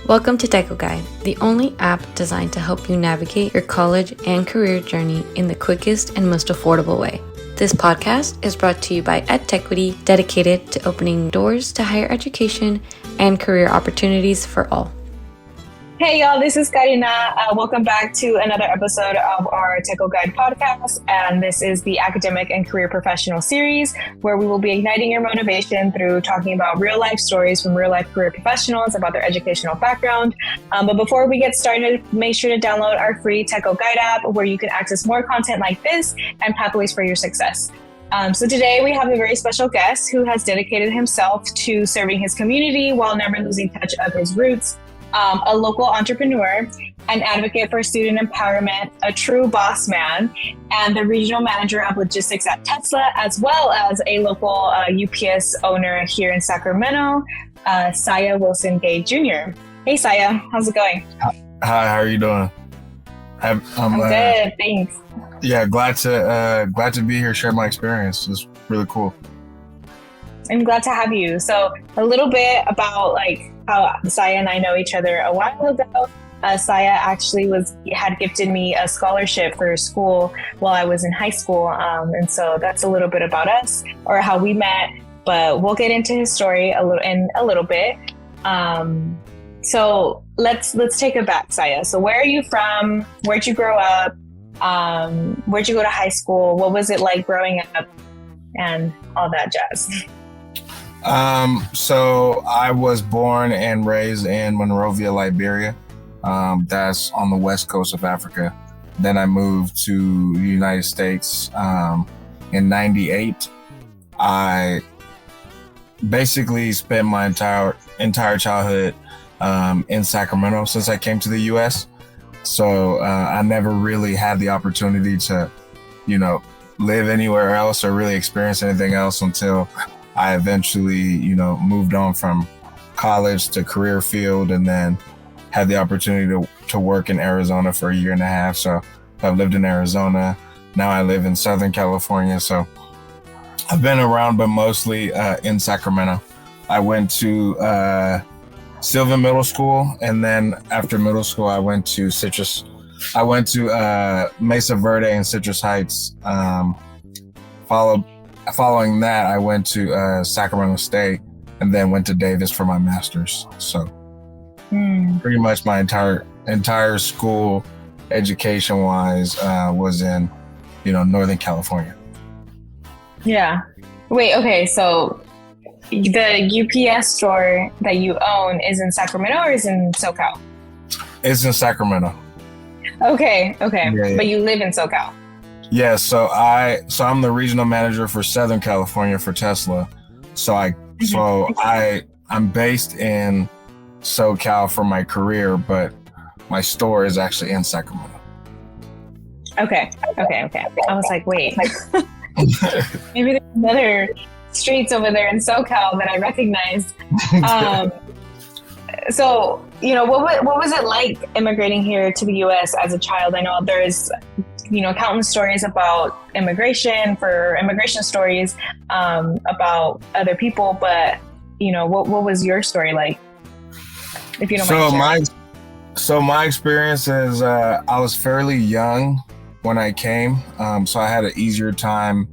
Welcome to Deco Guide, the only app designed to help you navigate your college and career journey in the quickest and most affordable way. This podcast is brought to you by EdTechity, dedicated to opening doors to higher education and career opportunities for all. Hey y'all, this is Karina. Welcome back to another episode of our Deco Guide podcast. And this is the academic and career professional series where we will be igniting your motivation through talking about real life stories from real life career professionals about their educational background. But before we get started, make sure to download our free Deco Guide app where you can access more content like this and pathways for your success. So today we have a very special guest who has dedicated himself to serving his community while never losing touch of his roots. A local entrepreneur, an advocate for student empowerment, a true boss man, and the regional manager of logistics at Tesla, as well as a local UPS owner here in Sacramento, Sia Wilson-Gay Jr. Hey, Sia, how's it going? Hi, how are you doing? I'm good, thanks. Yeah, glad to be here, share my experience. It's really cool. I'm glad to have you. So a little bit about how Sia and I know each other a while ago. Sia actually had gifted me a scholarship for school while I was in high school. And so that's a little bit about us or how we met, but we'll get into his story in a little bit. So let's take it back, Sia. So where are you from? Where'd you grow up? Where'd you go to high school? What was it like growing up and all that jazz? So I was born and raised in Monrovia, Liberia. That's on the west coast of Africa. Then I moved to the United States in 98. I basically spent my entire childhood in Sacramento since I came to the U.S. So I never really had the opportunity to, live anywhere else or really experience anything else until I eventually, moved on from college to career field and then had the opportunity to work in Arizona for a year and a half. So I've lived in Arizona. Now I live in Southern California. So I've been around, but mostly in Sacramento. I went to Sylvan Middle School. And then after middle school, I went to Mesa Verde and Citrus Heights. Following that, I went to Sacramento State and then went to Davis for my master's. So pretty much my entire school education wise was in, Northern California. Yeah. Wait, okay. So the UPS store that you own is in Sacramento or is in SoCal? It's in Sacramento. Okay. Yeah. But you live in SoCal. Yeah, so I'm the regional manager for Southern California for Tesla. I'm based in SoCal for my career, but my store is actually in Sacramento. Okay. I was like, wait, maybe there's other streets over there in SoCal that I recognized. So, what was it like immigrating here to the U.S. as a child? I know there's countless stories about immigration stories about other people, but what was your story like, if you don't mind sharing? So my experience is I was fairly young when I came, so I had an easier time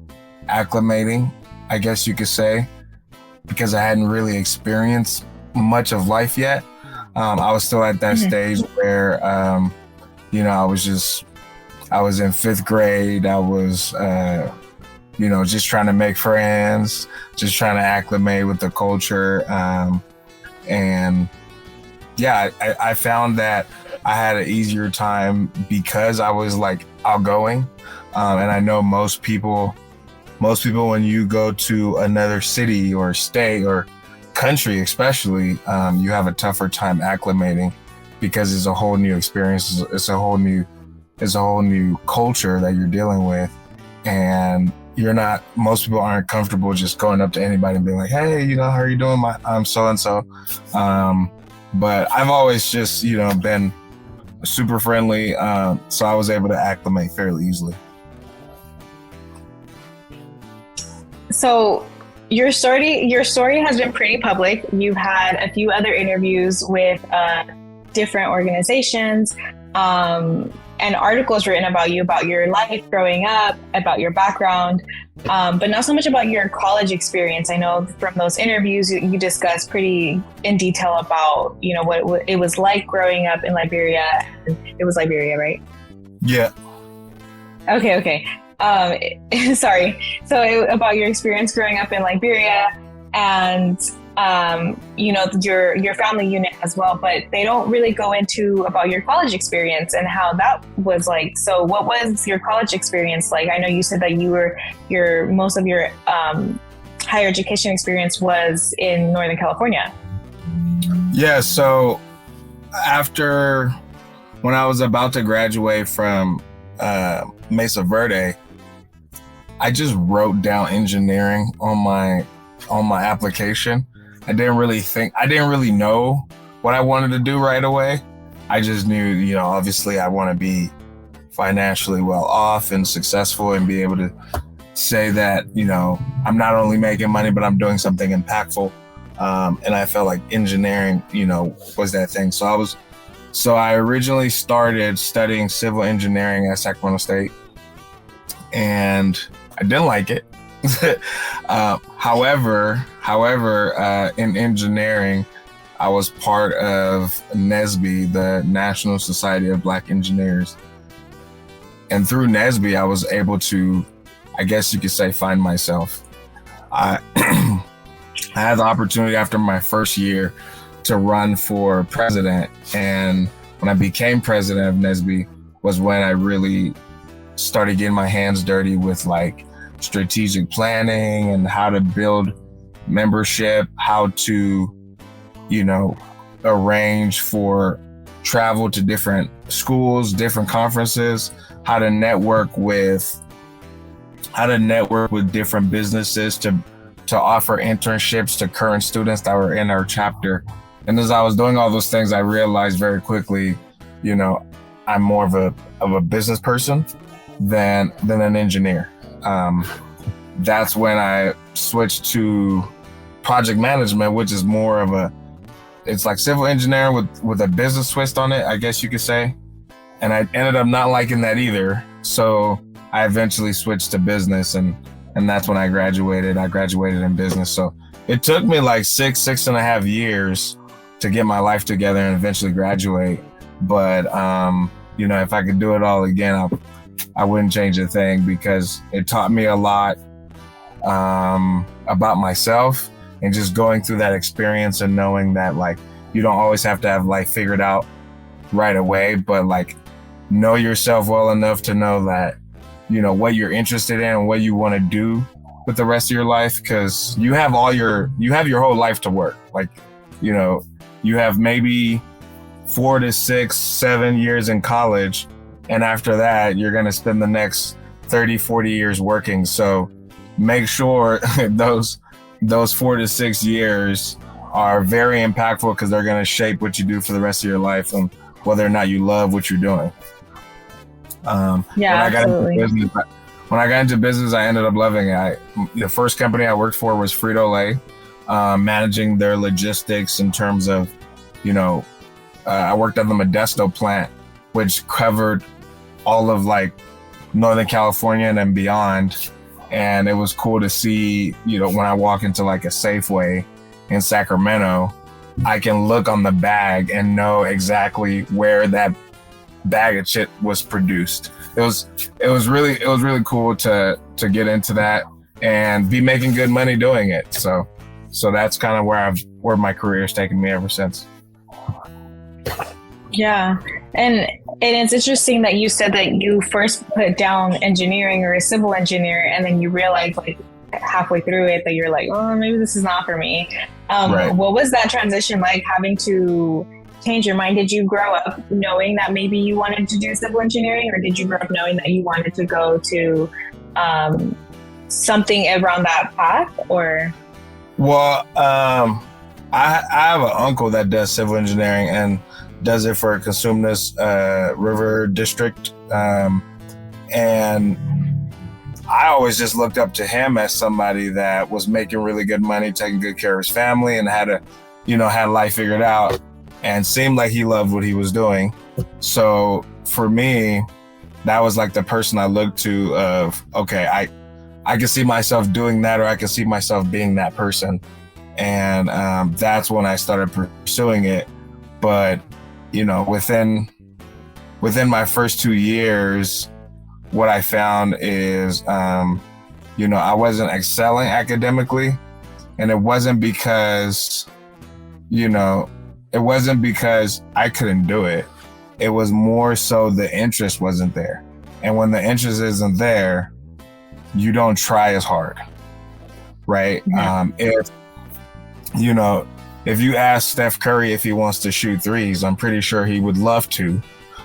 acclimating, I guess you could say, because I hadn't really experienced much of life yet. I was still at that stage where I was in fifth grade. I was, just trying to make friends, just trying to acclimate with the culture. I found that I had an easier time because I was outgoing. And I know most people, when you go to another city or state or country, especially, you have a tougher time acclimating because it's a whole new experience. It's a whole new culture that you're dealing with, and most people aren't comfortable just going up to anybody and being like, hey, how are you doing? I'm so-and-so. But I've always just, been super friendly. So I was able to acclimate fairly easily. So your story has been pretty public. You've had a few other interviews with different organizations, and articles written about you, about your life growing up, about your background, but not so much about your college experience. I know from those interviews you discussed pretty in detail about, you know, what it was like growing up in Liberia. It was Liberia, right? Yeah. Okay. Sorry. So about your experience growing up in Liberia and you know, your family unit as well, but they don't really go into about your college experience and how that was like. So what was your college experience like? I know you said that your most of your higher education experience was in Northern California. Yeah, so when I was about to graduate from Mesa Verde, I just wrote down engineering on my application. I didn't really know what I wanted to do right away. I just knew, you know, obviously I want to be financially well off and successful and be able to say that, you know, I'm not only making money, but I'm doing something impactful. And I felt like engineering, you know, was that thing. So I originally started studying civil engineering at Sacramento State, and I didn't like it. However, in engineering, I was part of NSBE, the National Society of Black Engineers. And through NSBE, I was able to, I guess you could say, find myself. I had the opportunity after my first year to run for president. And when I became president of NSBE was when I really started getting my hands dirty with like strategic planning and how to build membership, how to, you know, arrange for travel to different schools, different conferences, how to network with different businesses to offer internships to current students that were in our chapter. And as I was doing all those things, I realized very quickly, you know, I'm more of a business person than an engineer. That's when I switched to project management, which is more of it's like civil engineering with a business twist on it, I guess you could say. And I ended up not liking that either. So I eventually switched to business, and that's when I graduated. I graduated in business. So it took me like six and a half years to get my life together and eventually graduate. But, you know, if I could do it all again, I wouldn't change a thing, because it taught me a lot about myself, and just going through that experience and knowing that like you don't always have to have life figured out right away, but like know yourself well enough to know that, you know, what you're interested in and what you want to do with the rest of your life, because you have your whole life to work. Like, you know, you have maybe 4 to 6, 7 years in college, and after that you're going to spend the next 30, 40 years working. So make sure those 4 to 6 years are very impactful, because they're going to shape what you do for the rest of your life and whether or not you love what you're doing. Absolutely. When I got into business, I ended up loving it. The first company I worked for was Frito-Lay, managing their logistics in terms of, you know, I worked at the Modesto plant, which covered all of like Northern California and then beyond. And it was cool to see, you know, when I walk into like a Safeway in Sacramento, I can look on the bag and know exactly where that bag of shit was produced. It was really cool to get into that and be making good money doing it. So that's kind of where my career has taken me ever since. Yeah. And it's interesting that you said that you first put down engineering or a civil engineer, and then you realized like halfway through it that you're like, oh, maybe this is not for me. Right. What was that transition like, having to change your mind? Did you grow up knowing that maybe you wanted to do civil engineering, or did you grow up knowing that you wanted to go to something around that path? Or well, I have an uncle that does civil engineering and does it for Consumnes River District, and I always just looked up to him as somebody that was making really good money, taking good care of his family, and had life figured out, and seemed like he loved what he was doing. So for me, that was like the person I looked to of, okay, I can see myself doing that, or I can see myself being that person. And that's when I started pursuing it. But, within my first 2 years, what I found is, I wasn't excelling academically. And it wasn't because, I couldn't do it. It was more so the interest wasn't there. And when the interest isn't there, you don't try as hard, right? If you ask Steph Curry if he wants to shoot threes, I'm pretty sure he would love to.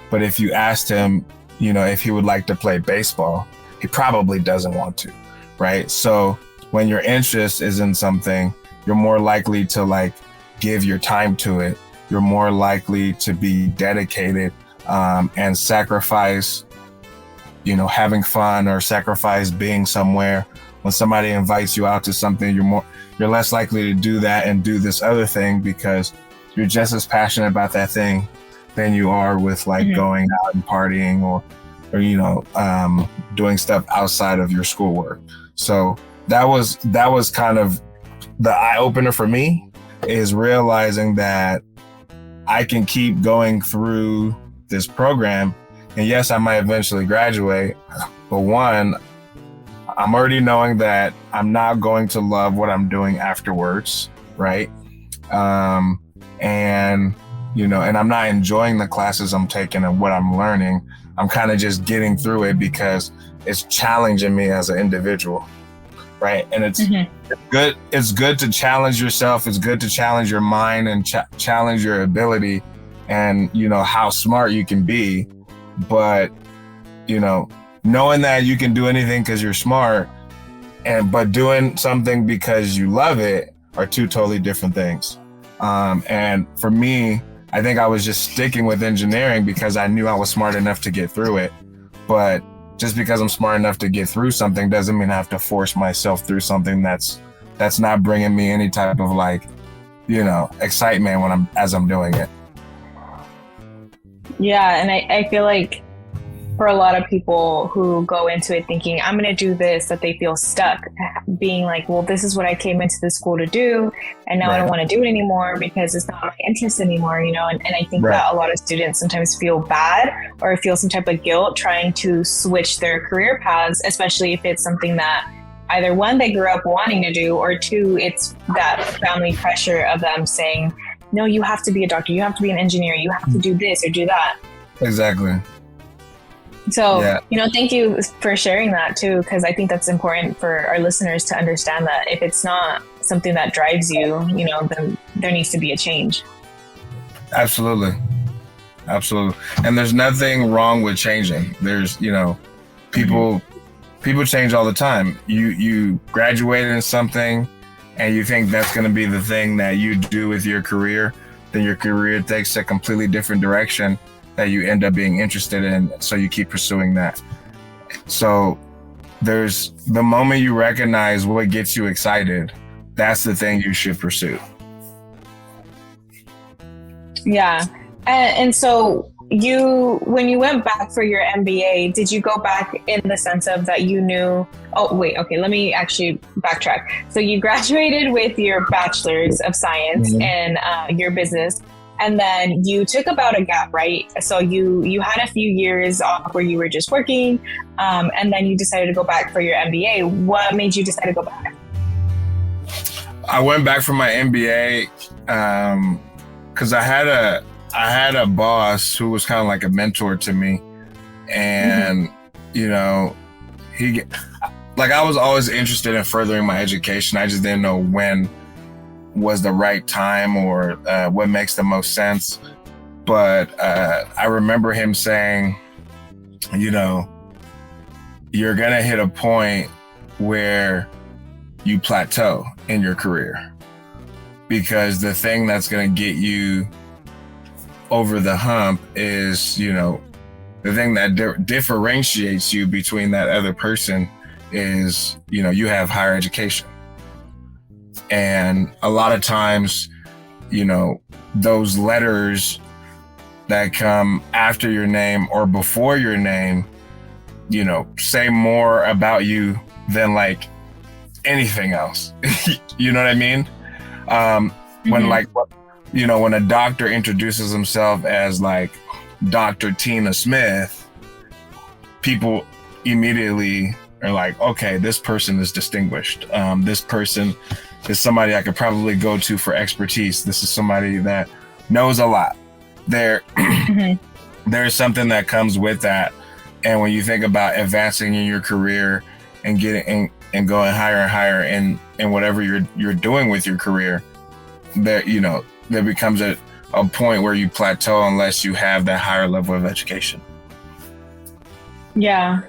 But if you asked him, if he would like to play baseball, he probably doesn't want to, right? So when your interest is in something, you're more likely to give your time to it. You're more likely to be dedicated and sacrifice, having fun, or sacrifice being somewhere. When somebody invites you out to something, you're less likely to do that and do this other thing, because you're just as passionate about that thing than you are with going out and partying or doing stuff outside of your schoolwork. So that was kind of the eye opener for me, is realizing that I can keep going through this program. And yes, I might eventually graduate, but one, I'm already knowing that I'm not going to love what I'm doing afterwards, right? And I'm not enjoying the classes I'm taking and what I'm learning. I'm kind of just getting through it because it's challenging me as an individual, right? And it's good. It's good to challenge yourself. It's good to challenge your mind and challenge your ability and, how smart you can be. But, knowing that you can do anything because you're smart, but doing something because you love it are two totally different things. And for me, I think I was just sticking with engineering because I knew I was smart enough to get through it. But just because I'm smart enough to get through something doesn't mean I have to force myself through something that's not bringing me any type of excitement as I'm doing it. Yeah, and I feel like for a lot of people who go into it thinking, I'm going to do this, that they feel stuck, being like, well, this is what I came into the school to do, and now I don't want to do it anymore because it's not my interest anymore, and I think that a lot of students sometimes feel bad or feel some type of guilt trying to switch their career paths, especially if it's something that either one, they grew up wanting to do, or two, it's that family pressure of them saying, no, you have to be a doctor, you have to be an engineer, you have to do this or do that. Exactly. So, thank you for sharing that too, because I think that's important for our listeners to understand that if it's not something that drives you, then there needs to be a change. Absolutely. And there's nothing wrong with changing. There's, people change all the time. You graduate in something and you think that's going to be the thing that you do with your career, then your career takes a completely different direction that you end up being interested in. So you keep pursuing that. So there's the moment you recognize what gets you excited, that's the thing you should pursue. Yeah. And so when you went back for your MBA, did you go back in the sense of that you knew, let me actually backtrack. So you graduated with your bachelor's of science in your business, and then you took about a gap, right? So you had a few years off where you were just working, and then you decided to go back for your MBA. What made you decide to go back? I went back for my MBA because I had a boss who was kind of like a mentor to me, and I was always interested in furthering my education. I just didn't know when was the right time or what makes the most sense. But I remember him saying, you're gonna hit a point where you plateau in your career, because the thing that's gonna get you over the hump is, the thing that differentiates you between that other person is, you have higher education. And a lot of times, those letters that come after your name or before your name, say more about you than like anything else. You know what I mean? When when a doctor introduces himself as like Dr. Tina Smith, people immediately are like, okay, this person is distinguished. This person is somebody I could probably go to for expertise. This is somebody that knows a lot. There's something that comes with that. And when you think about advancing in your career and getting and going higher and higher in whatever you're doing with your career, there becomes a point where you plateau unless you have that higher level of education. Yeah.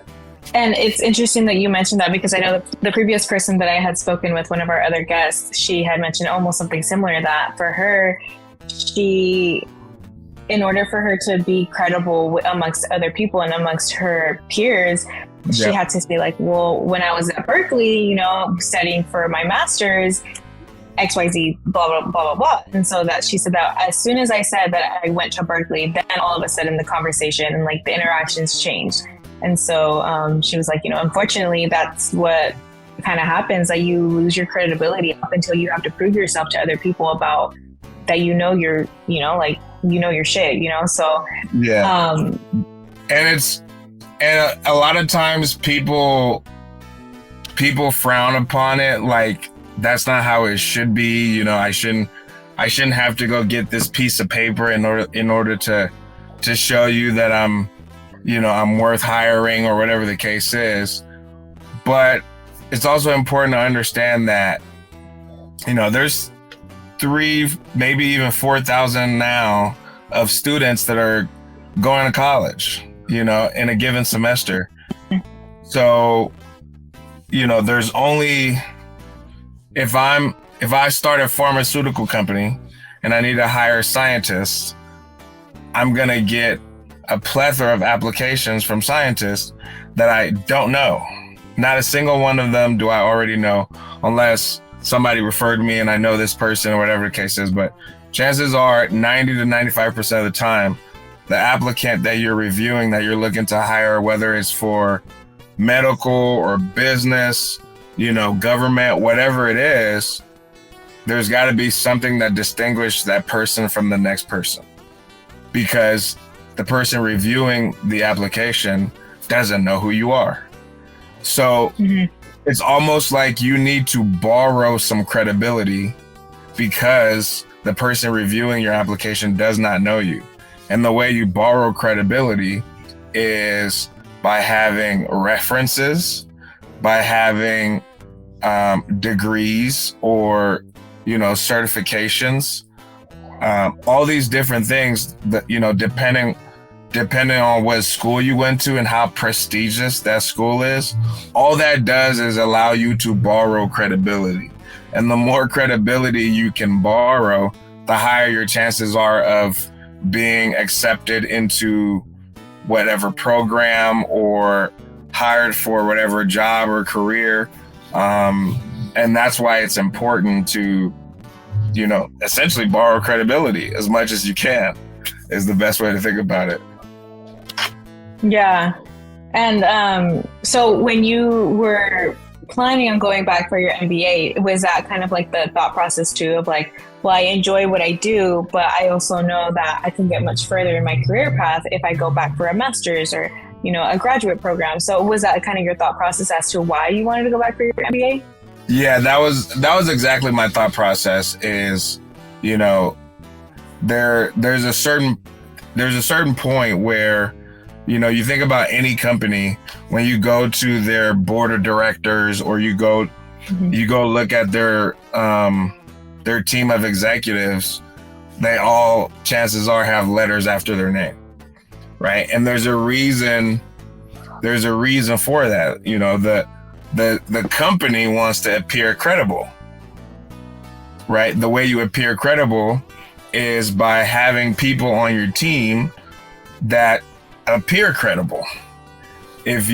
And it's interesting that you mentioned that, because I know the previous person that I had spoken with, one of our other guests, she had mentioned almost something similar, that for her, in order for her to be credible amongst other people and amongst her peers, she had to say like, well, when I was at Berkeley, studying for my master's, XYZ, blah, blah, blah, blah, blah. And so that she said that as soon as I said that I went to Berkeley, then all of a sudden the conversation and like the interactions changed. And so she was like, unfortunately, that's what kind of happens, that you lose your credibility up until you have to prove yourself to other people about that, your shit, so. Yeah. And a lot of times people frown upon it. Like, that's not how it should be. I shouldn't have to go get this piece of paper in order to show you that I'm worth hiring or whatever the case is. But it's also important to understand that, there's 3,000, maybe even 4,000 now of students that are going to college, in a given semester. So, there's only, if I start a pharmaceutical company and I need to hire scientists, I'm going to get a plethora of applications from scientists that I don't know. Not a single one of them do I already know, unless somebody referred me and I know this person or whatever the case is. But chances are 90 to 95% of the time, the applicant that you're reviewing, that you're looking to hire, whether it's for medical or business, government, whatever it is, there's got to be something that distinguishes that person from the next person, because the person reviewing the application doesn't know who you are. So it's almost like you need to borrow some credibility because the person reviewing your application does not know you. And the way you borrow credibility is by having references, by having degrees or, certifications, all these different things that, depending on what school you went to and how prestigious that school is, all that does is allow you to borrow credibility. And the more credibility you can borrow, the higher your chances are of being accepted into whatever program or hired for whatever job or career. And that's why it's important to, essentially borrow credibility as much as you can, is the best way to think about it. Yeah. And so when you were planning on going back for your MBA, was that kind of like the thought process too, of like, well, I enjoy what I do, but I also know that I can get much further in my career path if I go back for a master's or, a graduate program. So was that kind of your thought process as to why you wanted to go back for your MBA? Yeah, that was exactly my thought process. Is, there's a certain point where, you think about any company, when you go to their board of directors or you go look at their team of executives, they all, chances are, have letters after their name, right? And there's a reason for that. The company wants to appear credible, right? The way you appear credible is by having people on your team that appear credible. If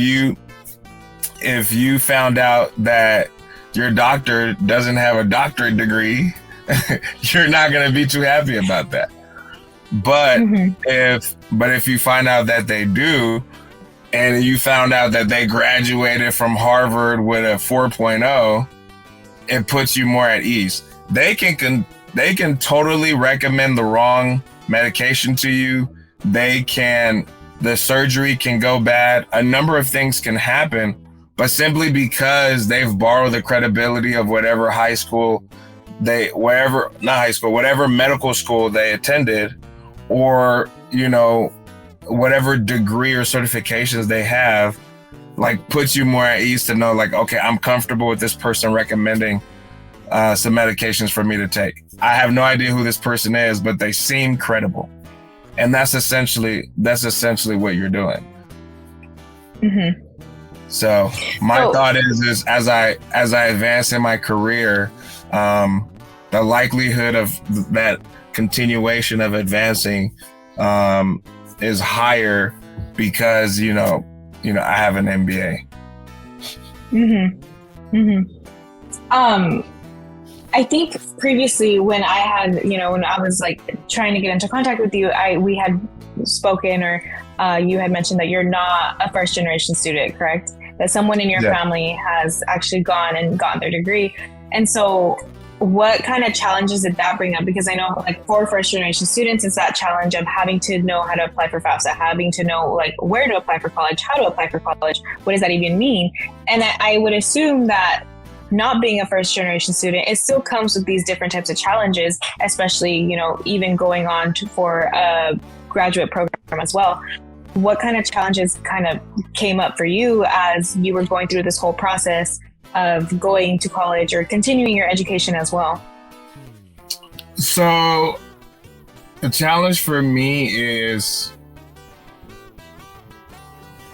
if you found out that your doctor doesn't have a doctorate degree, you're not going to be too happy about that. But if you find out that they do, and you found out that they graduated from Harvard with a 4.0, it puts you more at ease. They can totally recommend the wrong medication to you. The surgery can go bad. A number of things can happen, but simply because they've borrowed the credibility of whatever whatever medical school they attended, or, whatever degree or certifications they have, like, puts you more at ease to know, like, okay, I'm comfortable with this person recommending some medications for me to take. I have no idea who this person is, but they seem credible. And that's essentially what you're doing. So my thought is as I advance in my career, the likelihood of that continuation of advancing is higher because I have an MBA. I think previously when I had, when I was like trying to get into contact with you, we had spoken, or you had mentioned that you're not a first generation student, correct? That someone in your family has actually gone and gotten their degree. And so what kind of challenges did that bring up? Because I know, like, for first generation students, it's that challenge of having to know how to apply for FAFSA, having to know, like, where to apply for college, how to apply for college, what does that even mean? And I would assume that not being a first generation student, it still comes with these different types of challenges, especially, even going on for a graduate program as well. What kind of challenges kind of came up for you as you were going through this whole process of going to college or continuing your education as well? So the challenge for me is,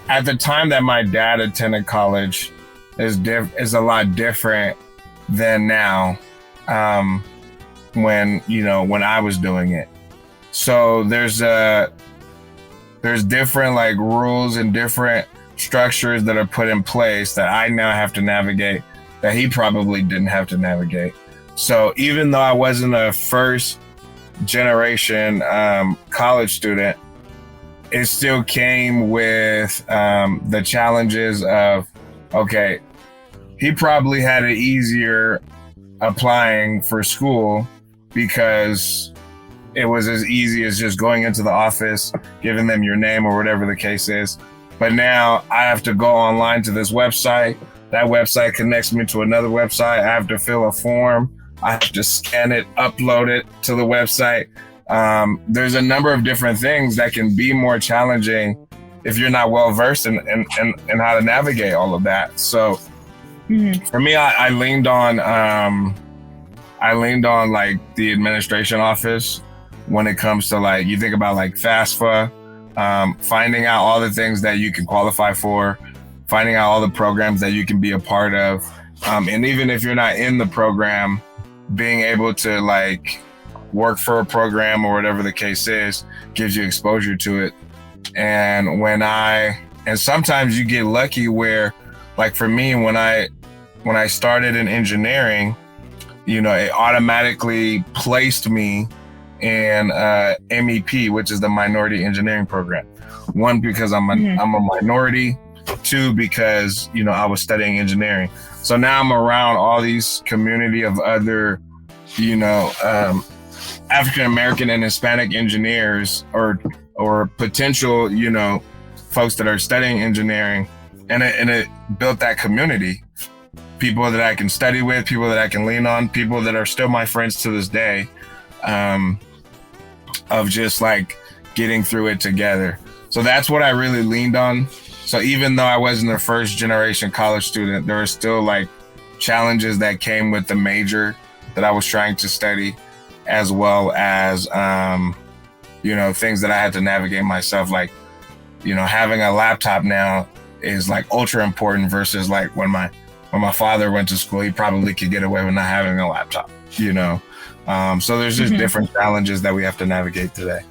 at the time that my dad attended college, is a lot different than now, when I was doing it. So there's different, like, rules and different structures that are put in place that I now have to navigate that he probably didn't have to navigate. So even though I wasn't a first generation college student, it still came with the challenges of, okay, he probably had it easier applying for school because it was as easy as just going into the office, giving them your name or whatever the case is. But now I have to go online to this website. That website connects me to another website. I have to fill a form. I have to scan it, upload it to the website. There's a number of different things that can be more challenging if you're not well versed in how to navigate all of that. So for me, I leaned on like the administration office when it comes to, like, you think about like FAFSA, finding out all the things that you can qualify for, finding out all the programs that you can be a part of. And even if you're not in the program, being able to, like, work for a program or whatever the case is gives you exposure to it. And sometimes you get lucky where, like, for me, when I started in engineering, it automatically placed me in MEP, which is the Minority Engineering Program. One, because I'm a minority. Two, because, I was studying engineering. So now I'm around all these community of other, African-American and Hispanic engineers or potential, folks that are studying engineering. And it built that community. People that I can study with, people that I can lean on, people that are still my friends to this day, of just, like, getting through it together. So that's what I really leaned on. So even though I wasn't a first generation college student, there were still, like, challenges that came with the major that I was trying to study, as well as, things that I had to navigate myself. Like, having a laptop now is, like, ultra important versus, like, when my father went to school, he probably could get away with not having a laptop, So there's just different challenges that we have to navigate today.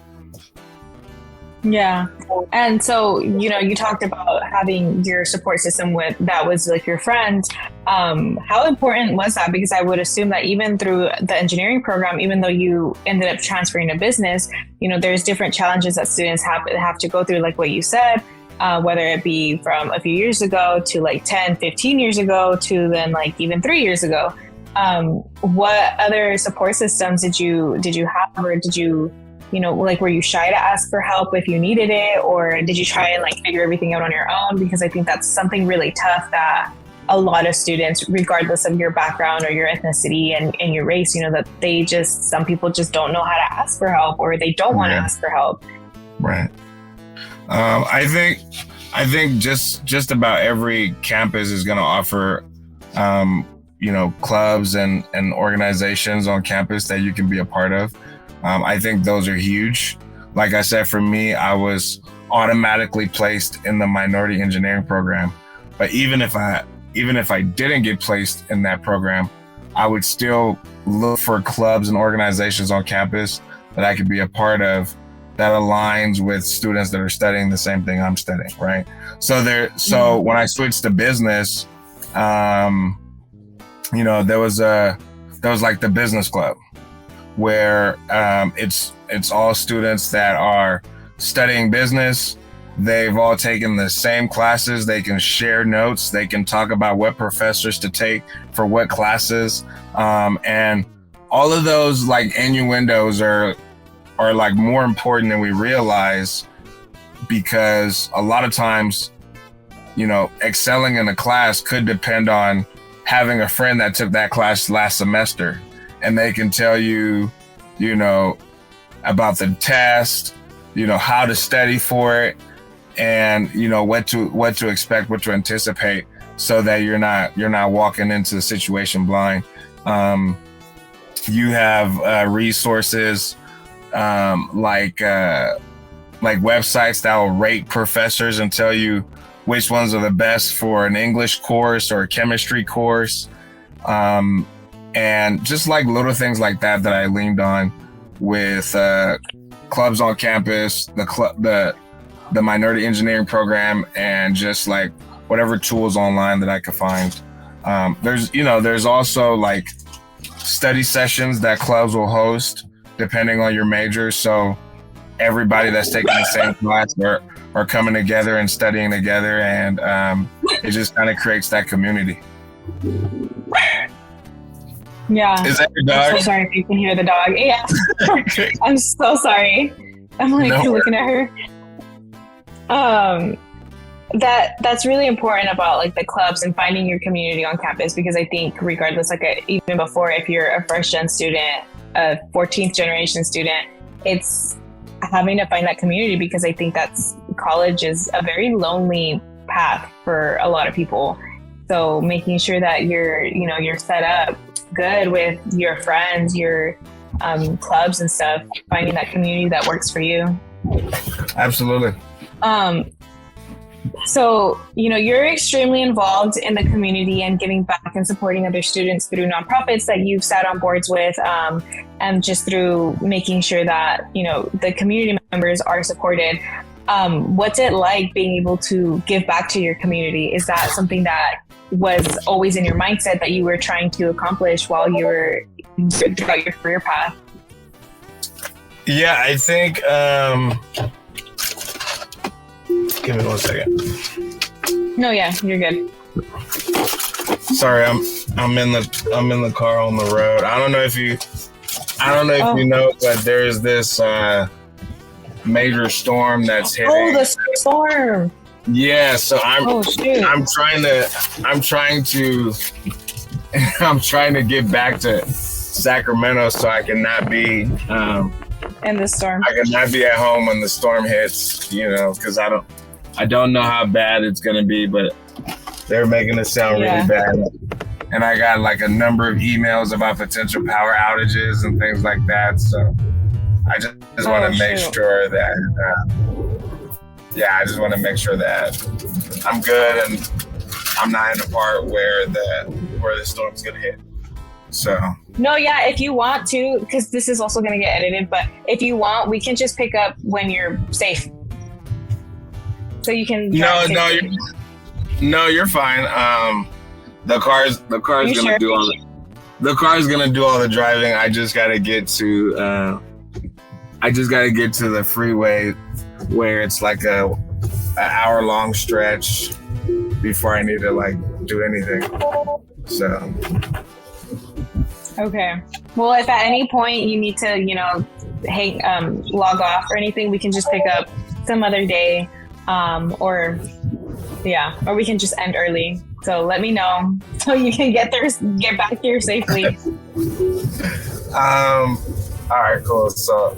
Yeah. And so, you talked about having your support system that was like your friends. How important was that? Because I would assume that even through the engineering program, even though you ended up transferring to business, there's different challenges that students have to go through, like what you said, whether it be from a few years ago to like 10, 15 years ago to then like even 3 years ago. What other support systems did you have, or did you, like, were you shy to ask for help if you needed it, or did you try and like figure everything out on your own? Because I think that's something really tough that a lot of students, regardless of your background or your ethnicity and your race, that some people just don't know how to ask for help, or they don't want to ask for help. Right. I think just about every campus is going to offer, clubs and organizations on campus that you can be a part of. I think those are huge. Like I said, for me, I was automatically placed in the minority engineering program. But even if I didn't get placed in that program, I would still look for clubs and organizations on campus that I could be a part of that aligns with students that are studying the same thing I'm studying, right? So when I switched to business, there was like the business club, where it's all students that are studying business. They've all taken the same classes. They can share notes. They can talk about what professors to take for what classes. And all of those like innuendos are like more important than we realize, because a lot of times, excelling in a class could depend on having a friend that took that class last semester. And they can tell you, about the test, how to study for it, and what to expect, what to anticipate, so that you're not walking into the situation blind. You have resources like websites that will rate professors and tell you which ones are the best for an English course or a chemistry course. And just like little things like that I leaned on with clubs on campus, the minority engineering program, and just like whatever tools online that I could find. There's also like study sessions that clubs will host depending on your major. So everybody that's taking the same class are coming together and studying together, and it just kind of creates that community. Yeah. Is that your dog? I'm so sorry if you can hear the dog. Yeah. I'm so sorry. I'm like looking at her. That's really important about like the clubs and finding your community on campus, because I think regardless, like even before, if you're a first gen student, a 14th generation student, it's having to find that community, because I think college is a very lonely path for a lot of people. So making sure that you're set up good with your friends, your clubs and stuff, finding that community that works for you. Absolutely. So, you're extremely involved in the community and giving back and supporting other students through nonprofits that you've sat on boards with, and just through making sure that, the community members are supported. What's it like being able to give back to your community? Is that something that was always in your mindset that you were trying to accomplish while you were throughout your career path? Yeah, I think, give me 1 second. No, yeah, you're good. Sorry, I'm in the car on the road. I don't know if you know, but there's this major storm that's hitting. Oh, the storm. Yeah, so I'm trying to get back to Sacramento, so I cannot be in the storm. I cannot be at home when the storm hits, because I don't know how bad it's gonna be, but they're making it sound really bad. And I got like a number of emails about potential power outages and things like that. So I just want to make sure that I just want to make sure that I'm good and I'm not in the part where the storm's gonna hit. So no, yeah, if you want to, because this is also gonna get edited, but if you want, we can just pick up when you're safe. so you can No, drive no, safely? you're fine. The car's You gonna sure? do all the car's gonna do all the driving. I just gotta get to the freeway where it's like a hour-long stretch before I need to like do anything. So Okay. Well, if at any point you need to, log off or anything, we can just pick up some other day, or we can just end early. So let me know so you can get back here safely. all right, cool. So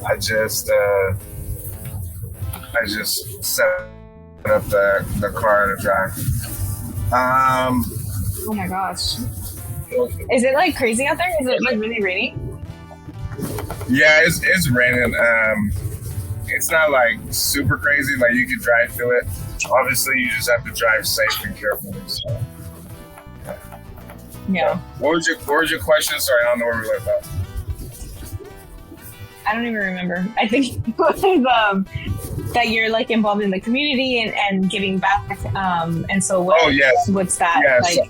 I just set up the car to drive. Oh my gosh. Is it like crazy out there? Is it like really rainy? Yeah, it's raining. It's not like super crazy. Like you can drive through it. Obviously, you just have to drive safe and carefully. So. Yeah. What was your question? Sorry, I don't know where we left off. I don't even remember. I think it was that you're like involved in the community and giving back. And so what? Oh yes. What's that like?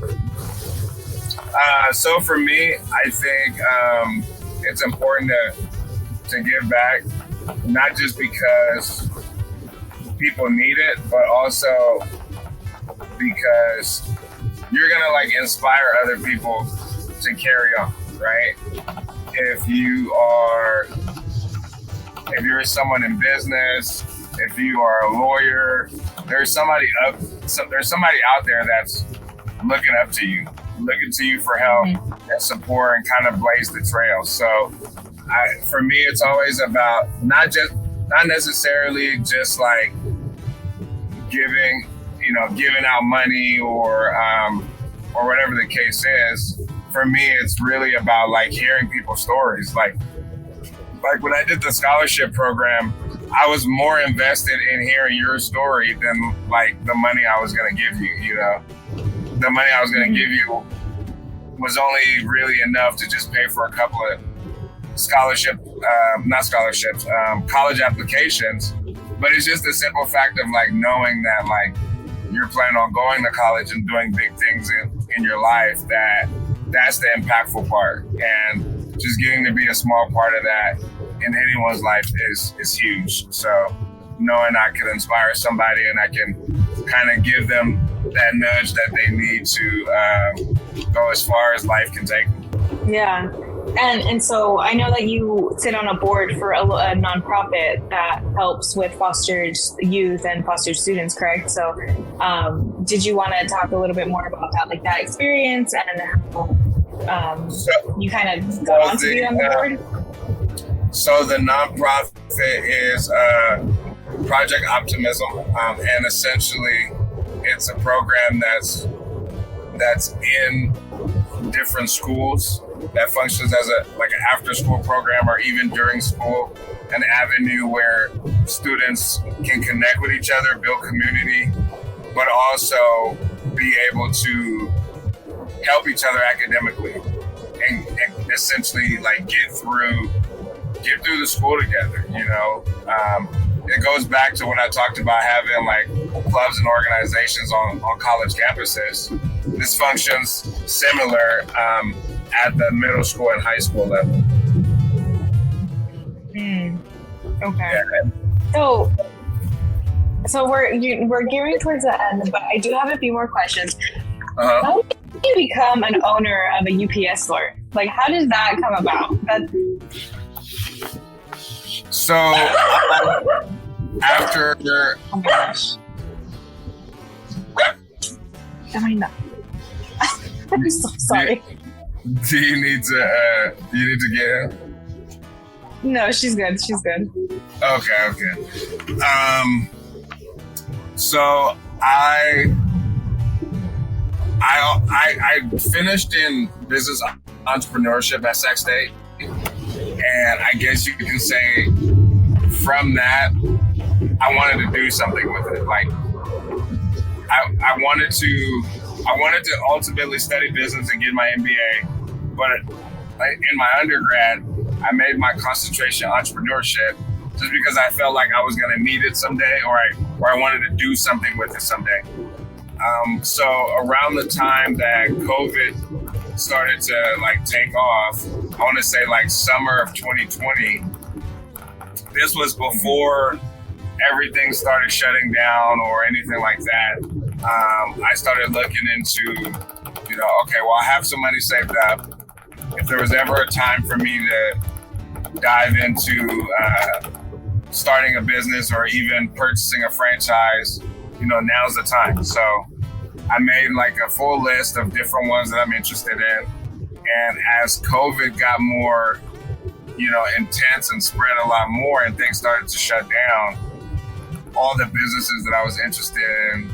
So for me, I think it's important to give back, not just because people need it, but also because you're gonna like inspire other people to carry on, right? If you're someone in business, if you are a lawyer, there's somebody out there that's looking to you for help and support and kind of blaze the trail. So for me, it's always about not necessarily just like giving out money or whatever the case is. For me, it's really about like hearing people's stories. Like when I did the scholarship program, I was more invested in hearing your story than like the money I was going to give you, The money I was going to give you was only really enough to just pay for a couple of college applications. But it's just the simple fact of like knowing that like you're planning on going to college and doing big things in your life, that's the impactful part. And just getting to be a small part of that in anyone's life is huge. So knowing I can inspire somebody and I can kind of give them that nudge that they need to go as far as life can take them. Yeah. And so I know that you sit on a board for a nonprofit that helps with fostered youth and fostered students, correct? So did you want to talk a little bit more about that, like that experience and how you kind of got on to be on the board? So the nonprofit is Project Optimism, and essentially it's a program that's in different schools that functions as an after-school program or even during school, an avenue where students can connect with each other, build community, but also be able to help each other academically and essentially like get through the school together. It goes back to what I talked about having like clubs and organizations on college campuses. This functions similar at the middle school and high school level. Okay. Yeah. So we're gearing towards the end, but I do have a few more questions. Uh-huh. How did you become an owner of a UPS store? Like, how does that come about? So after oh my gosh. Am I not? I'm so sorry. Do you need to get in? No, she's good. She's good. Okay. So I finished in business entrepreneurship at Sac State, and I guess you can say from that I wanted to do something with it. Like I wanted to ultimately study business and get my MBA, but in my undergrad I made my concentration entrepreneurship just because I felt like I was going to need it someday, or I wanted to do something with it someday. So around the time that COVID started to like take off, I want to say like summer of 2020, this was before everything started shutting down or anything like that. I started looking into, okay, well, I have some money saved up. If there was ever a time for me to dive into starting a business or even purchasing a franchise, now's the time. So I made like a full list of different ones that I'm interested in. And as COVID got more, intense and spread a lot more and things started to shut down, all the businesses that I was interested in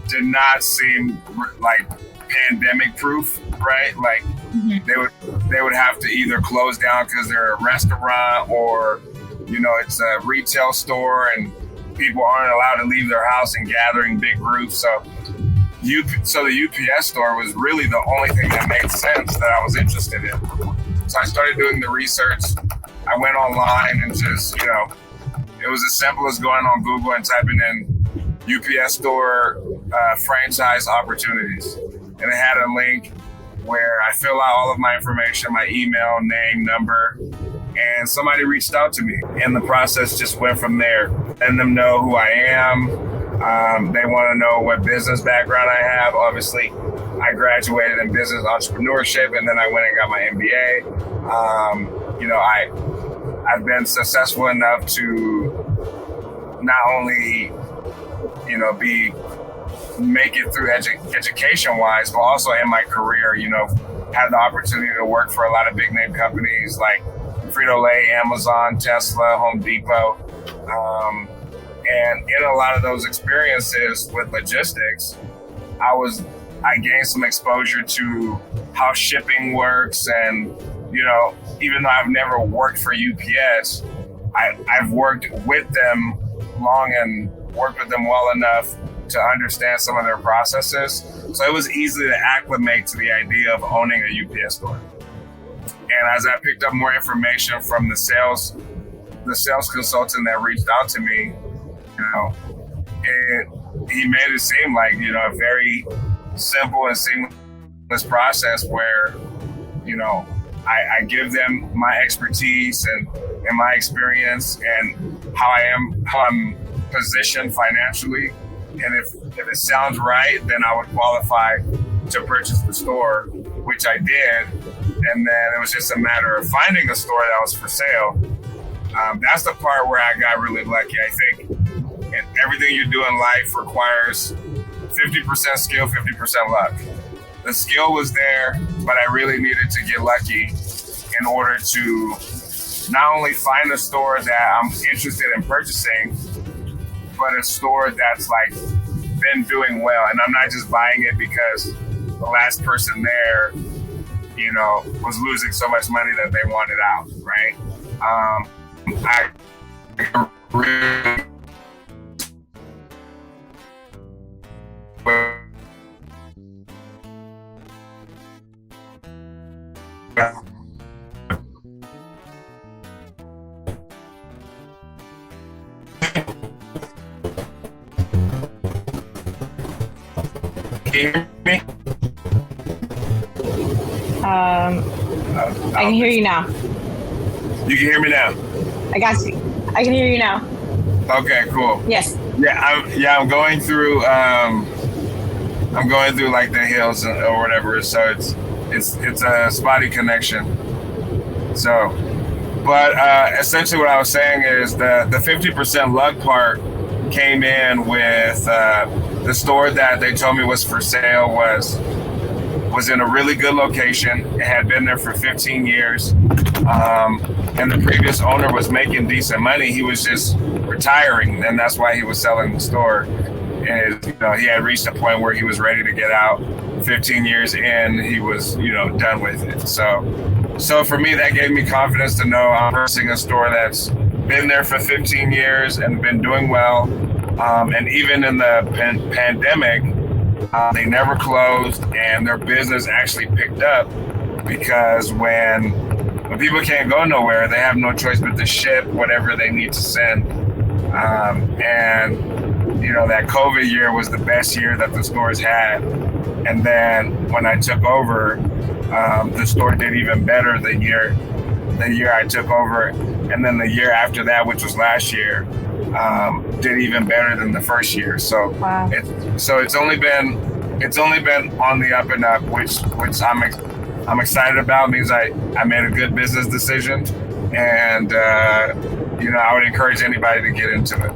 did not seem like pandemic proof, right? Like they would have to either close down because they're a restaurant or, it's a retail store and people aren't allowed to leave their house and gather in big groups. So the UPS store was really the only thing that made sense that I was interested in. So I started doing the research. I went online and just, it was as simple as going on Google and typing in UPS store franchise opportunities. And it had a link where I fill out all of my information, my email, name, number, and somebody reached out to me. And the process just went from there. Letting them know who I am. They want to know what business background I have. Obviously, I graduated in business entrepreneurship, and then I went and got my MBA. I've been successful enough to not only, make it through education-wise, but also in my career, had the opportunity to work for a lot of big name companies like Frito-Lay, Amazon, Tesla, Home Depot. And in a lot of those experiences with logistics, I gained some exposure to how shipping works. And, even though I've never worked for UPS, I've worked with them long and worked with them well enough to understand some of their processes. So it was easy to acclimate to the idea of owning a UPS store. And as I picked up more information from the sales consultant that reached out to me, he made it seem like, a very simple and seamless process where, I give them my expertise and my experience and how I'm positioned financially. And if it sounds right, then I would qualify to purchase the store, which I did. And then it was just a matter of finding a store that was for sale. That's the part where I got really lucky. I think everything you do in life requires 50% skill, 50% luck. The skill was there, but I really needed to get lucky in order to not only find a store that I'm interested in purchasing, but a store that's like been doing well. And I'm not just buying it because the last person there, was losing so much money that they wanted out, right? I really Can you hear me? I can hear you now. You can hear me now? I got you. I can hear you now. Okay, cool. Yes. I'm going through like the hills or whatever, so it's a spotty connection. So, but essentially what I was saying is the 50% luck part came in with the store that they told me was for sale was in a really good location. It had been there for 15 years. And the previous owner was making decent money. He was just retiring, and that's why he was selling the store. And he had reached a point where he was ready to get out. 15 years in, he was done with it. So for me, that gave me confidence to know I'm purchasing a store that's been there for 15 years and been doing well. And even in the pandemic, they never closed, and their business actually picked up because when when people can't go nowhere, they have no choice but to ship whatever they need to send. And, you know, that COVID year was the best year that the stores had. And then when I took over, the store did even better the year I took over. And then the year after that, which was last year, did even better than the first year. So wow. It's only been on the up and up, which I'm excited about. It means I made a good business decision, and you know, I would encourage anybody to get into it.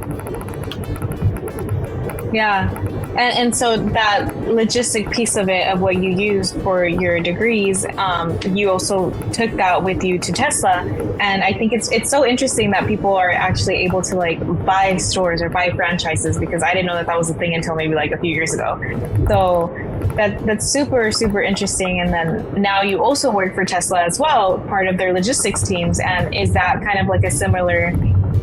Yeah. And so that logistic piece of it, of what you used for your degrees, you also took that with you to Tesla. And I think it's so interesting that people are actually able to like buy stores or buy franchises, because I didn't know that was a thing until maybe like a few years ago. So that's super, super interesting. And then now you also work for Tesla as well, part of their logistics teams. And is that kind of like a similar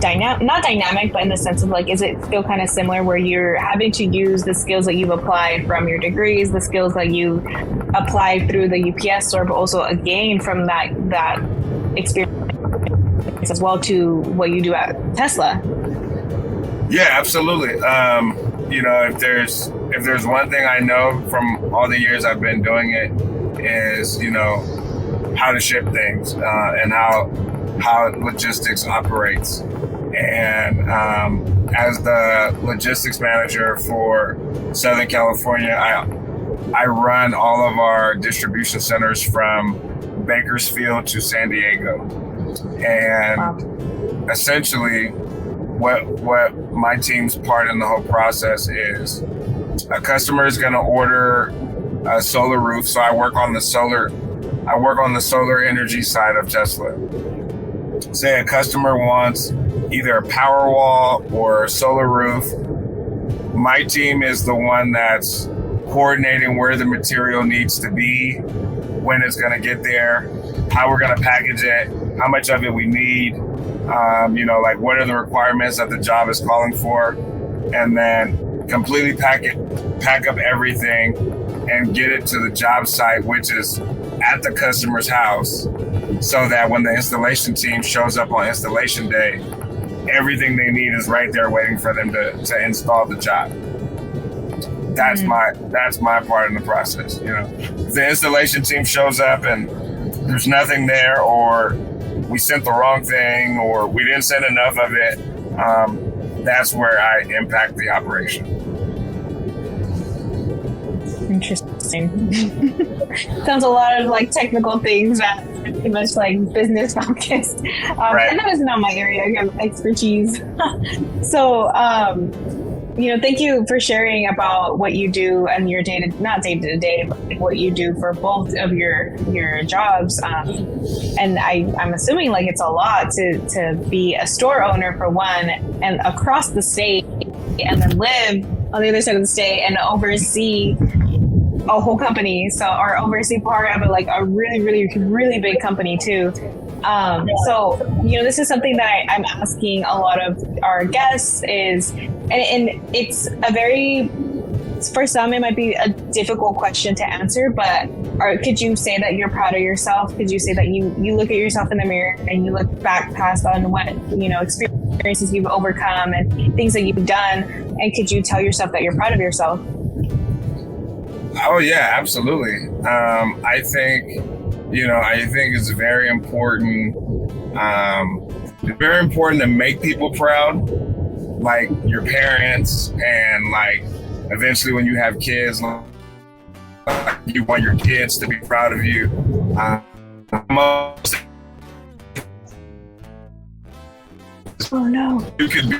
not dynamic, but in the sense of like, is it still kind of similar where you're having to use the skills that you've applied from your degrees, the skills that you applied through the UPS store, but also again from that experience as well to what you do at Tesla? Yeah, absolutely. You know, if there's one thing I know from all the years I've been doing it is, you know, how to ship things and how logistics operates. And as the logistics manager for Southern California, I run all of our distribution centers from Bakersfield to San Diego. And essentially what my team's part in the whole process is, a customer is going to order a solar roof. So I work on the solar energy side of Tesla. Say a customer wants either a power wall or a solar roof. My team is the one that's coordinating where the material needs to be, when it's going to get there, how we're going to package it, how much of it we need, you know, like what are the requirements that the job is calling for, and then completely pack up everything and get it to the job site, which is at the customer's house, so that when the installation team shows up on installation day, everything they need is right there waiting for them to install the job. That's my part in the process. You know, if the installation team shows up and there's nothing there, or we sent the wrong thing, or we didn't send enough of it, that's where I impact the operation. Interesting. Sounds a lot of like technical things that pretty much like business focused. Right. And that is not my area of expertise. So, you know, thank you for sharing about what you do and your not day to day, but what you do for both of your jobs. And I'm assuming like it's a lot to be a store owner for one, and across the state, and then live on the other side of the state and oversee a whole company. So, or oversee part of it, like a really, really, really big company too. So, you know, this is something that I'm asking a lot of our guests is, and it's a very, for some, it might be a difficult question to answer, but could you say that you're proud of yourself? Could you say that you look at yourself in the mirror and you look back past on what, you know, experiences you've overcome and things that you've done, and could you tell yourself that you're proud of yourself? Oh yeah, absolutely. I think it's very important. It's very important to make people proud, like your parents, and like eventually when you have kids, you want your kids to be proud of you. Oh no! You could be.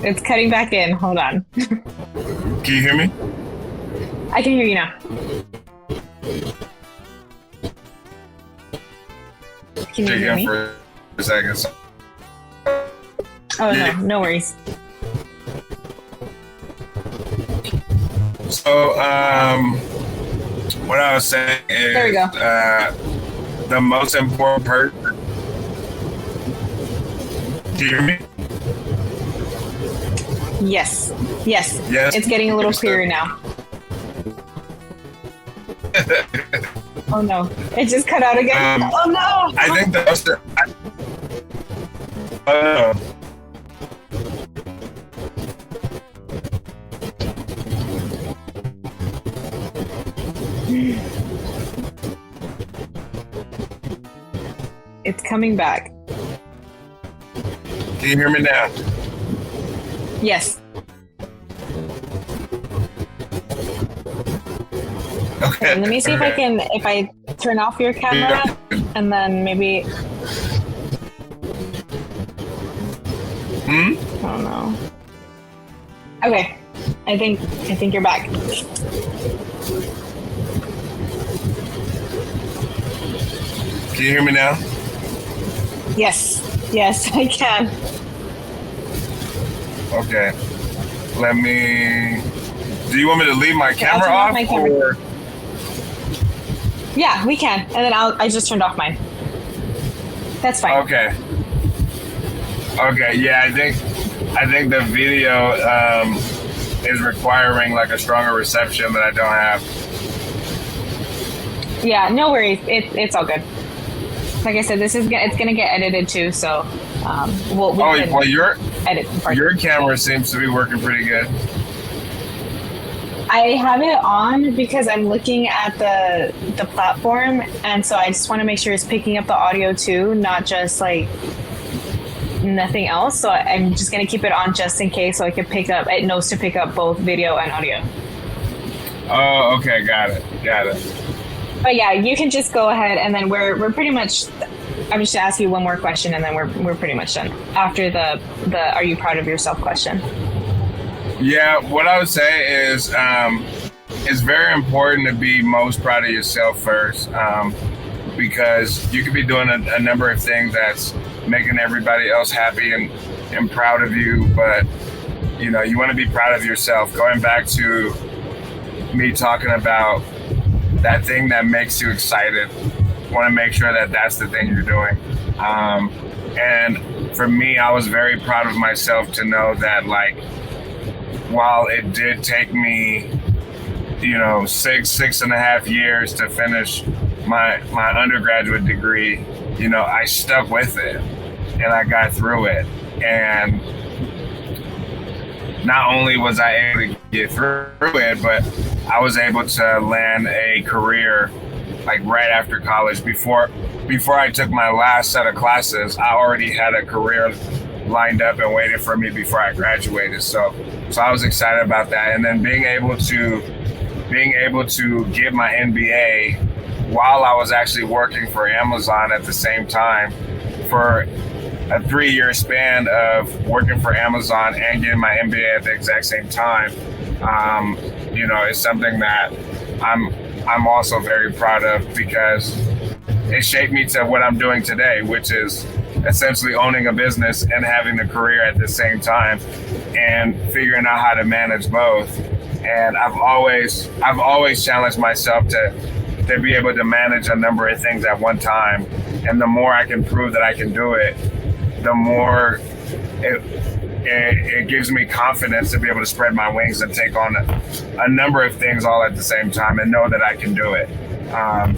It's cutting back in. Hold on. Can you hear me? I can hear you now. Can you hear me? For a second. Oh no, no worries. So, what I was saying is, there we go. the most important person. Do you hear me? Yes. Yes. It's getting a little clearer now. Oh no! It just cut out again. Oh no! I think the most. Oh no. It's coming back. Can you hear me now? Yes. Okay. Let me see if I turn off your camera and then maybe. Oh no. Okay. I think you're back. Can you hear me now? Yes, I can. Okay. Let me. Do you want me to leave my camera off? My camera. Or? Yeah, we can. And then I just turned off mine. That's fine. Okay. Yeah, I think the video is requiring like a stronger reception that I don't have. Yeah, no worries. It's all good. Like I said, it's gonna get edited too, so well, your edit. camera seems to be working pretty good. I have it on because I'm looking at the platform, and so I just want to make sure it's picking up the audio too, not just like nothing else. So I'm just gonna keep it on just in case, so it knows to pick up both video and audio. Oh, okay, got it. But yeah, you can just go ahead, and then we're pretty much. I'm just gonna ask you one more question, and then we're pretty much done after the "Are you proud of yourself?" question. Yeah, what I would say is it's very important to be most proud of yourself first, because you could be doing a number of things that's making everybody else happy and proud of you, but you want to be proud of yourself. Going back to me talking about that thing that makes you excited, want to make sure that that's the thing you're doing. And for me, I was very proud of myself to know that, like, while it did take me, 6.5 years to finish my undergraduate degree, I stuck with it and I got through it. And not only was I able to get through it, but I was able to land a career like right after college. Before I took my last set of classes, I already had a career lined up and waiting for me before I graduated. So I was excited about that. And then being able to get my MBA while I was actually working for Amazon at the same time, for a 3-year span of working for Amazon and getting my MBA at the exact same time, is something that I'm also very proud of, because it shaped me to what I'm doing today, which is essentially owning a business and having a career at the same time and figuring out how to manage both. And I've always challenged myself to be able to manage a number of things at one time. And the more I can prove that I can do it, the more it gives me confidence to be able to spread my wings and take on a number of things all at the same time and know that I can do it.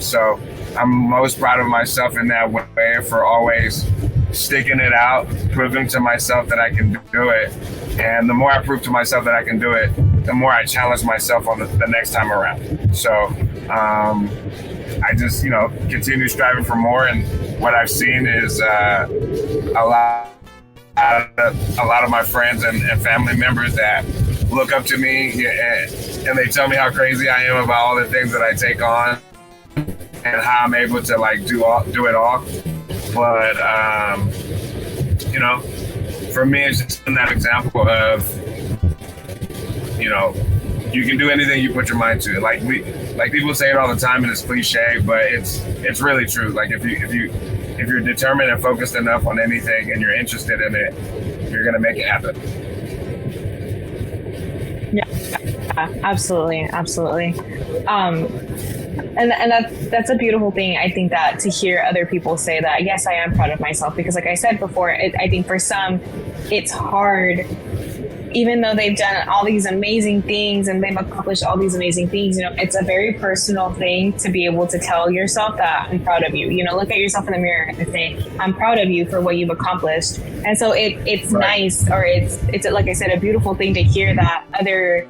So I'm most proud of myself in that way, for always sticking it out, proving to myself that I can do it. And the more I prove to myself that I can do it, the more I challenge myself on the next time around. So I just, continue striving for more. And what I've seen is a lot of my friends and family members that look up to me, and they tell me how crazy I am about all the things that I take on and how I'm able to do it all. But for me, it's just that example of, you can do anything you put your mind to. Like people say it all the time, and it's cliche, but it's really true. Like if you're determined and focused enough on anything and you're interested in it, you're gonna make it happen. Yeah, absolutely. And that's a beautiful thing. I think that to hear other people say that, yes, I am proud of myself, because like I said before, I think for some, it's hard, even though they've done all these amazing things and they've accomplished all these amazing things, you know, it's a very personal thing to be able to tell yourself that I'm proud of you. You know, look at yourself in the mirror and say, I'm proud of you for what you've accomplished. And so it's right. Nice, or it's like I said, a beautiful thing to hear that other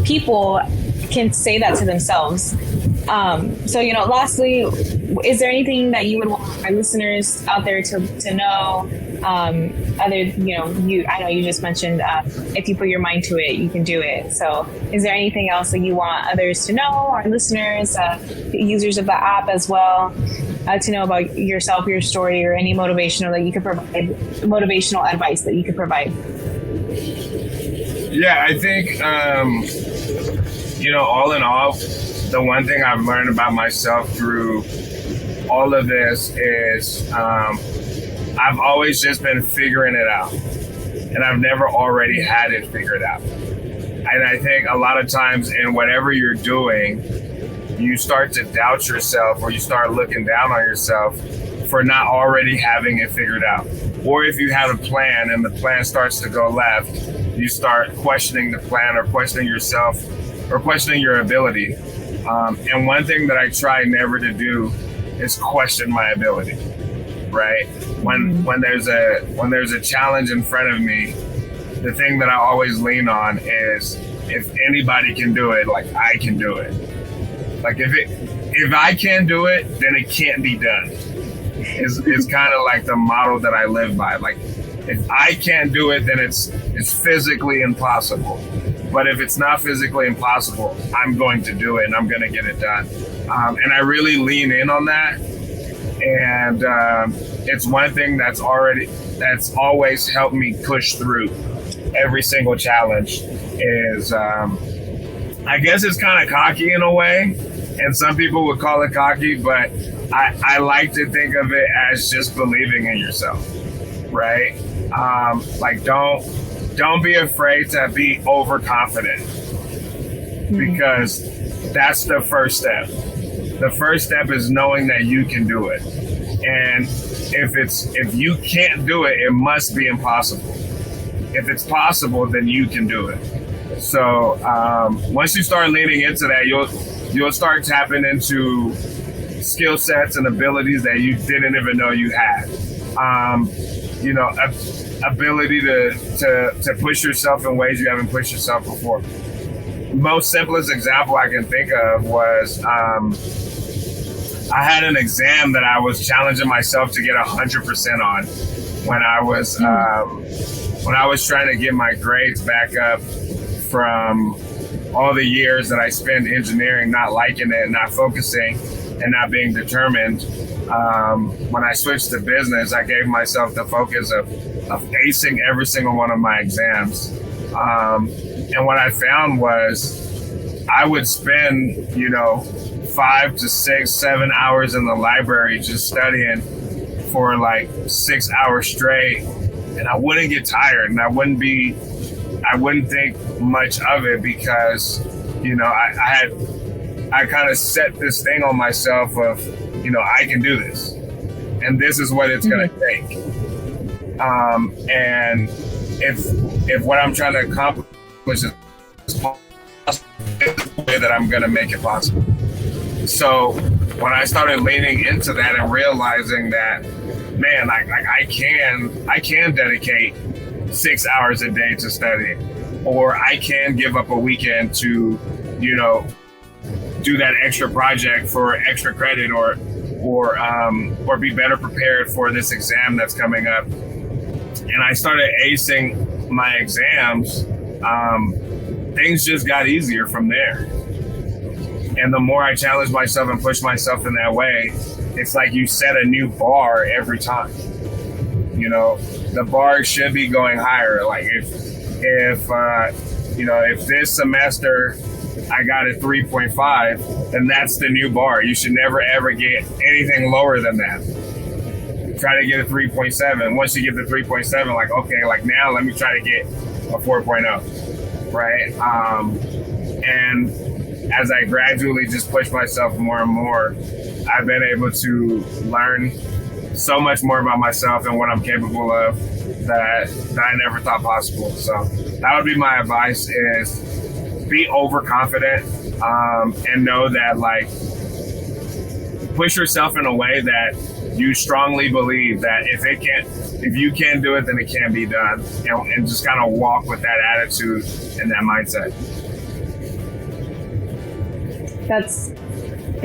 people can say that to themselves. So, you know, lastly, is there anything that you would want our listeners out there to know? Other, you know, I know you just mentioned if you put your mind to it, you can do it. So is there anything else that you want others to know, our listeners, users of the app as well, to know about yourself, your story, or any motivational that you could provide, motivational advice that you could provide? Yeah, I think, you know, all in all, the one thing I've learned about myself through all of this is I've always just been figuring it out, and I've never already had it figured out. And I think a lot of times in whatever you're doing, you start to doubt yourself, or you start looking down on yourself for not already having it figured out. Or if you have a plan and the plan starts to go left, you start questioning the plan, or questioning yourself, or questioning your ability. And one thing that I try never to do is question my ability. Right? When there's a challenge in front of me, the thing that I always lean on is, if anybody can do it, like I can do it. Like if I can do it, then it can't be done. It's kind of like the model that I live by. Like, if I can't do it, then it's physically impossible. But if it's not physically impossible, I'm going to do it, and I'm going to get it done. And I really lean in on that. And it's one thing that's always helped me push through every single challenge. Is I guess it's kind of cocky in a way, and some people would call it cocky, but I like to think of it as just believing in yourself, right? Like don't be afraid to be overconfident, because that's the first step. The first step is knowing that you can do it. And if you can't do it, it must be impossible. If it's possible, then you can do it. So once you start leaning into that, you'll start tapping into skill sets and abilities that you didn't even know you had. You know, ability to push yourself in ways you haven't pushed yourself before. Most simplest example I can think of was I had an exam that I was challenging myself to get 100% on when I was trying to get my grades back up from all the years that I spent engineering, not liking it, not focusing, and not being determined. When I switched to business, I gave myself the focus of acing every single one of my exams. And what I found was I would spend, 5 to 6, 7 hours in the library just studying for like 6 hours straight, and I wouldn't get tired, and I wouldn't think much of it, because I kind of set this thing on myself of I can do this, and this is what it's going to take. And if what I'm trying to accomplish is possible, the way that I'm going to make it possible. So when I started leaning into that and realizing that, man, I can dedicate 6 hours a day to study, or I can give up a weekend to, do that extra project for extra credit, or be better prepared for this exam that's coming up. And I started acing my exams. Things just got easier from there. And the more I challenge myself and push myself in that way, it's like you set a new bar every time. The bar should be going higher. Like if this semester I got a 3.5, then that's the new bar. You should never ever get anything lower than that. Try to get a 3.7. Once you get the 3.7, now let me try to get a 4.0, right? And as I gradually just push myself more and more, I've been able to learn so much more about myself and what I'm capable of that I never thought possible. So that would be my advice: is be overconfident, and know that, like, push yourself in a way that you strongly believe that if you can do it, then it can be done, and just kind of walk with that attitude and that mindset.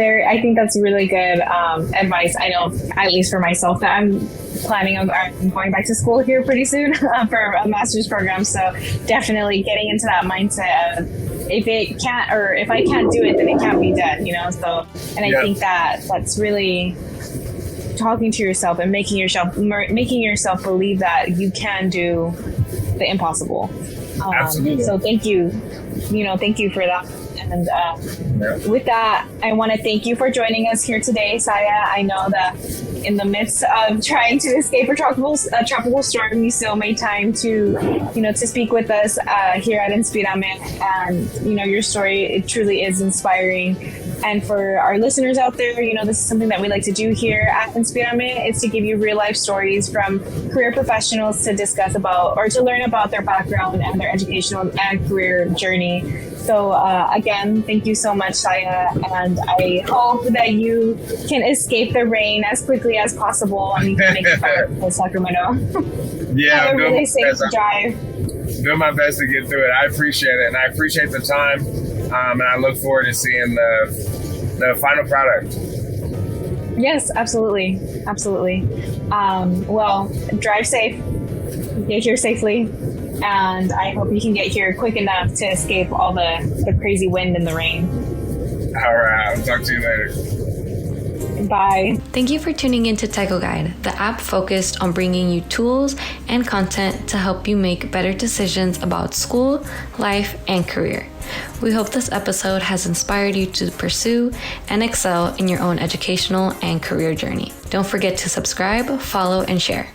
I think that's really good advice. I know, at least for myself, that I'm planning on going back to school here pretty soon for a master's program. So definitely getting into that mindset of, if I can't do it, then it can't be done, So, and I think that's really talking to yourself and making yourself believe that you can do the impossible. Absolutely. So thank you for that. And with that, I want to thank you for joining us here today, Sia. I know that in the midst of trying to escape a tropical storm, you still made time to speak with us here at Inspírame. And, your story, it truly is inspiring. And for our listeners out there, this is something that we like to do here at Inspírame. It's to give you real life stories from career professionals to discuss about, or to learn about, their background and their educational and career journey. So again, thank you so much, Sia, and I hope that you can escape the rain as quickly as possible and you can make it back to Sacramento. Yeah, have a really safe drive. Doing my best to get through it. I appreciate it, and I appreciate the time, and I look forward to seeing the final product. Yes, absolutely. Well, drive safe, get here safely, and I hope you can get here quick enough to escape all the crazy wind and the rain. All right, I'll talk to you later. Bye. Thank you for tuning into Techo Guide, the app focused on bringing you tools and content to help you make better decisions about school, life, and career. We hope this episode has inspired you to pursue and excel in your own educational and career journey. Don't forget to subscribe, follow, and share.